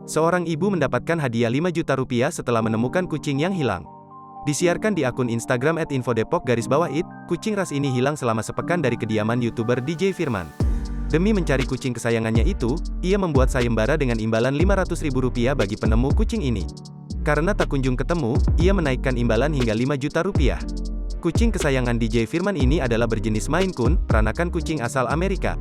Seorang ibu mendapatkan hadiah 5 juta rupiah setelah menemukan kucing yang hilang. Disiarkan di akun Instagram @infodepok_it, kucing ras ini hilang selama sepekan dari kediaman YouTuber DJ Firman. Demi mencari kucing kesayangannya itu, ia membuat sayembara dengan imbalan Rp500.000 bagi penemu kucing ini. Karena tak kunjung ketemu, ia menaikkan imbalan hingga 5 juta rupiah. Kucing kesayangan DJ Firman ini adalah berjenis Maine Coon, peranakan kucing asal Amerika.